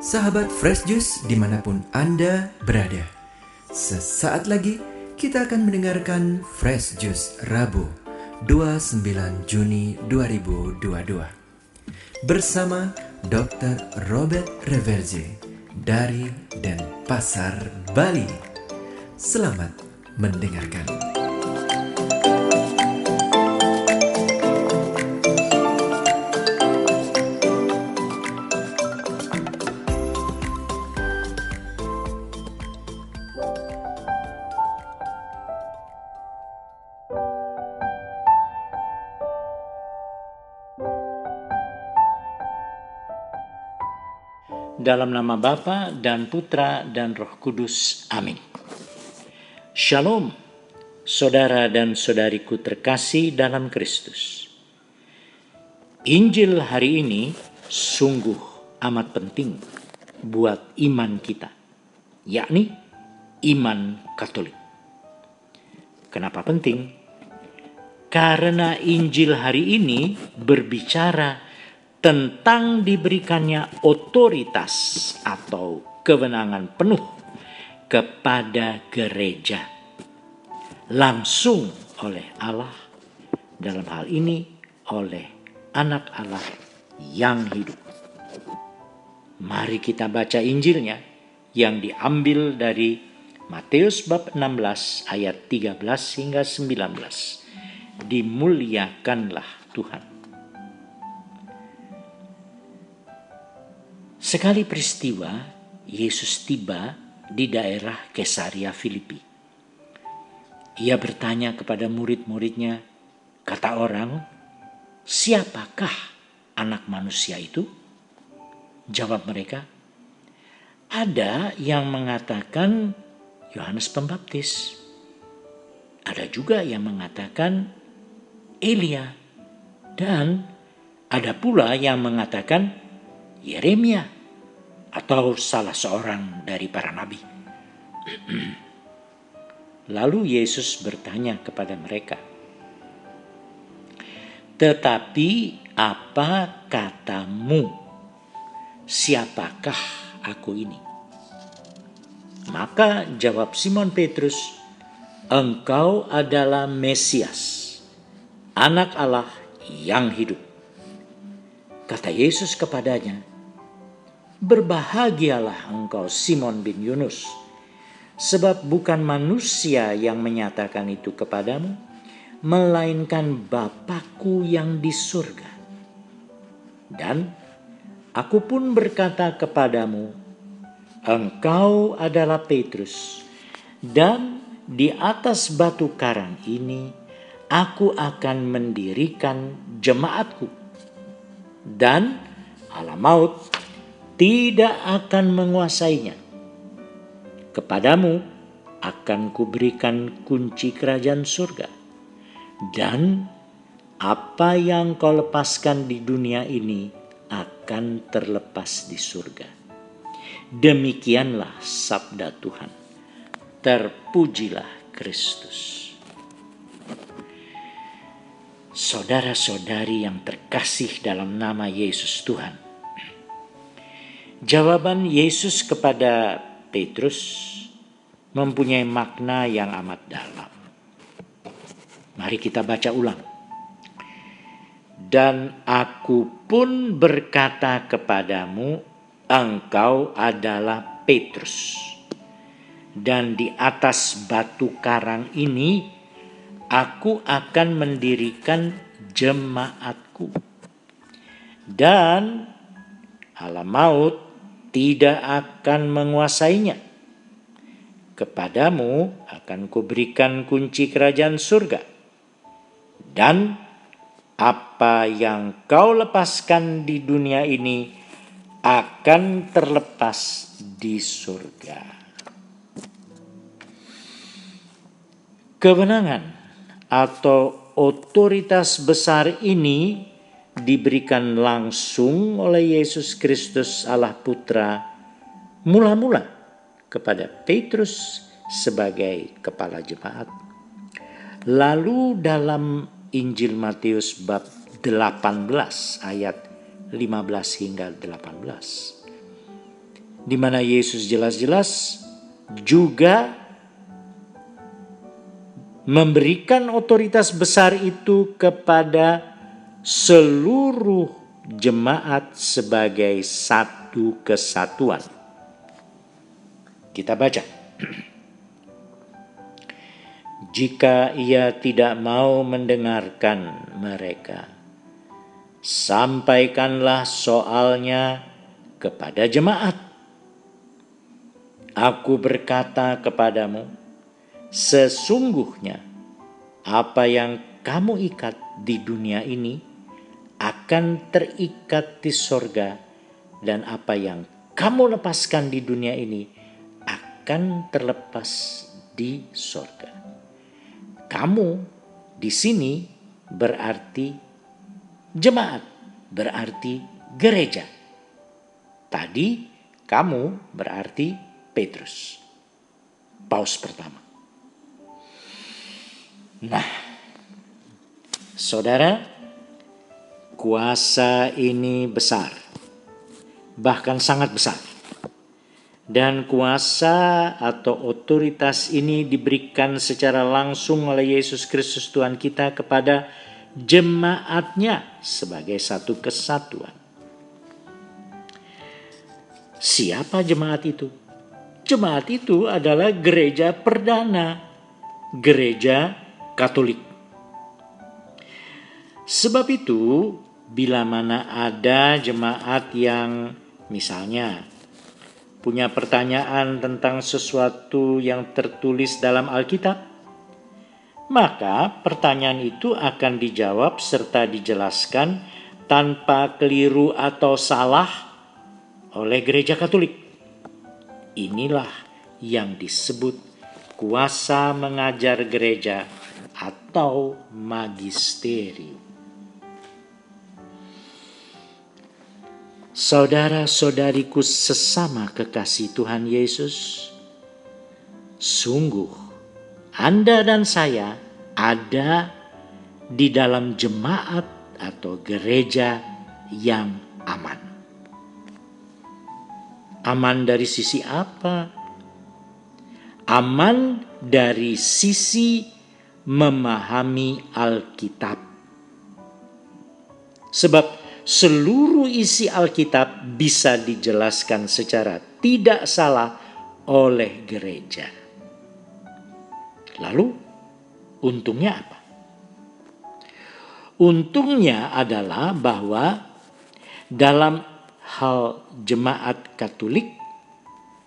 Sahabat Fresh Juice dimanapun Anda berada, sesaat lagi kita akan mendengarkan Fresh Juice Rabu 29 Juni 2022 bersama Dr. Robert Reverje dari Denpasar, Bali. Selamat mendengarkan. Dalam nama Bapa dan Putra dan Roh Kudus. Amin. Shalom, saudara dan saudariku terkasih dalam Kristus. Injil hari ini sungguh amat penting buat iman kita, yakni iman Katolik. Kenapa penting? Karena Injil hari ini berbicara tentang diberikannya otoritas atau kewenangan penuh kepada gereja langsung oleh Allah, dalam hal ini oleh Anak Allah yang hidup. Mari kita baca Injilnya yang diambil dari Matius bab 16 ayat 13 hingga 19. Dimuliakanlah Tuhan. Sekali peristiwa, Yesus tiba di daerah Kesaria Filipi. Ia bertanya kepada murid-muridnya, kata orang, siapakah anak manusia itu? Jawab mereka, ada yang mengatakan Yohanes Pembaptis. Ada juga yang mengatakan Elia. Dan ada pula yang mengatakan Yeremia atau salah seorang dari para nabi. Lalu Yesus bertanya kepada mereka, tetapi apa katamu? Siapakah aku ini? Maka jawab Simon Petrus, engkau adalah Mesias, Anak Allah yang hidup. Kata Yesus kepadanya, berbahagialah engkau Simon bin Yunus, sebab bukan manusia yang menyatakan itu kepadamu, melainkan Bapa-Ku yang di surga. Dan aku pun berkata kepadamu, engkau adalah Petrus, dan di atas batu karang ini aku akan mendirikan jemaatku, dan alam maut tidak akan menguasainya. Kepadamu akan kuberikan kunci kerajaan surga. Dan apa yang kau lepaskan di dunia ini akan terlepas di surga. Demikianlah sabda Tuhan. Terpujilah Kristus. Saudara-saudari yang terkasih dalam nama Yesus Tuhan. Jawaban Yesus kepada Petrus mempunyai makna yang amat dalam. Mari kita baca ulang. Dan aku pun berkata kepadamu, engkau adalah Petrus. Dan di atas batu karang ini, aku akan mendirikan jemaatku. Dan alam maut tidak akan menguasainya. Kepadamu akan kuberikan kunci kerajaan surga. Dan apa yang kau lepaskan di dunia ini akan terlepas di surga. Kewenangan atau otoritas besar ini diberikan langsung oleh Yesus Kristus Allah Putra mula-mula kepada Petrus sebagai kepala jemaat. Lalu dalam Injil Matius bab 18 ayat 15 hingga 18 di mana Yesus jelas-jelas juga memberikan otoritas besar itu kepada seluruh jemaat sebagai satu kesatuan. Kita baca. Jika ia tidak mau mendengarkan mereka, sampaikanlah soalnya kepada jemaat. Aku berkata kepadamu, sesungguhnya apa yang kamu ikat di dunia ini akan terikat di sorga, dan apa yang kamu lepaskan di dunia ini akan terlepas di sorga. Kamu di sini berarti jemaat, berarti gereja. Tadi kamu berarti Petrus, paus pertama. Nah, saudara, kuasa ini besar, bahkan sangat besar. Dan kuasa atau otoritas ini diberikan secara langsung oleh Yesus Kristus Tuhan kita kepada jemaatnya sebagai satu kesatuan. Siapa jemaat itu? Jemaat itu adalah gereja perdana, gereja Katolik. Sebab itu, bila mana ada jemaat yang misalnya punya pertanyaan tentang sesuatu yang tertulis dalam Alkitab, maka pertanyaan itu akan dijawab serta dijelaskan tanpa keliru atau salah oleh gereja Katolik. Inilah yang disebut kuasa mengajar gereja atau magisterium. Saudara-saudariku sesama kekasih Tuhan Yesus, sungguh Anda dan saya ada di dalam jemaat atau gereja yang aman. Aman dari sisi apa? Aman dari sisi memahami Alkitab. Sebab seluruh isi Alkitab bisa dijelaskan secara tidak salah oleh gereja. Lalu, untungnya apa? Untungnya adalah bahwa dalam hal jemaat Katolik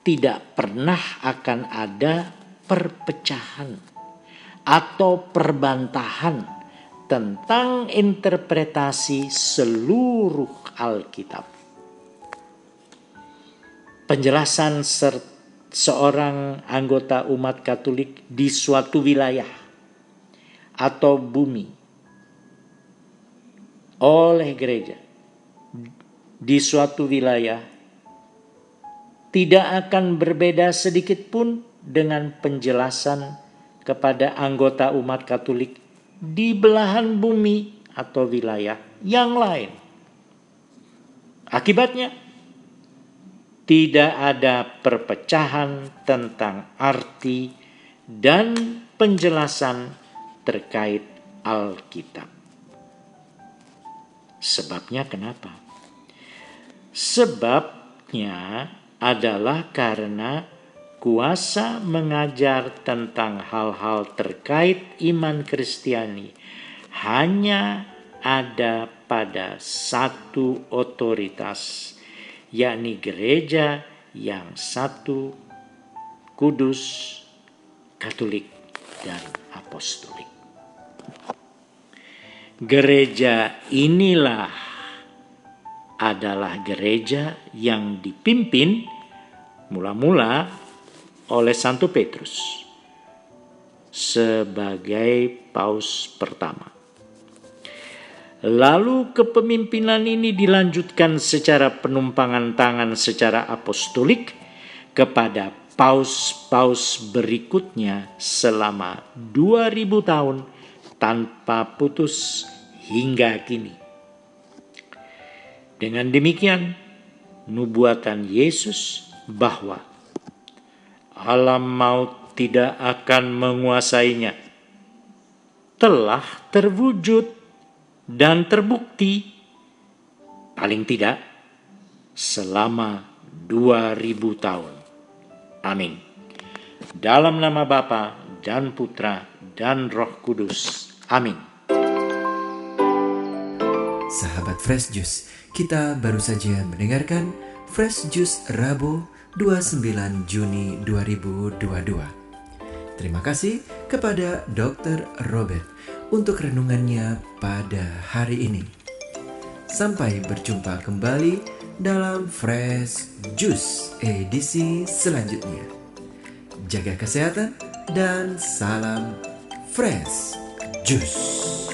tidak pernah akan ada perpecahan atau perbantahan tentang interpretasi seluruh Alkitab. Penjelasan seorang anggota umat Katolik di suatu wilayah atau bumi oleh gereja di suatu wilayah tidak akan berbeda sedikit pun dengan penjelasan kepada anggota umat Katolik di belahan bumi atau wilayah yang lain. Akibatnya, tidak ada perpecahan tentang arti dan penjelasan terkait Alkitab. Sebabnya kenapa? Sebabnya adalah karena kuasa mengajar tentang hal-hal terkait iman Kristiani hanya ada pada satu otoritas, yakni gereja yang satu, kudus, Katolik, dan apostolik. Gereja inilah adalah gereja yang dipimpin mula-mula oleh Santo Petrus sebagai paus pertama. Lalu kepemimpinan ini dilanjutkan secara penumpangan tangan secara apostolik kepada paus-paus berikutnya selama 2000 tahun tanpa putus hingga kini. Dengan demikian, nubuatan Yesus bahwa alam maut tidak akan menguasainya telah terwujud dan terbukti paling tidak selama 2000 tahun. Amin. Dalam nama Bapa dan Putra dan Roh Kudus. Amin. Sahabat Fresh Juice, kita baru saja mendengarkan Fresh Juice Rabu 29 Juni 2022. Terima kasih kepada Dr. Robert untuk renungannya pada hari ini. Sampai berjumpa kembali dalam Fresh Juice edisi selanjutnya. Jaga kesehatan dan salam Fresh Juice.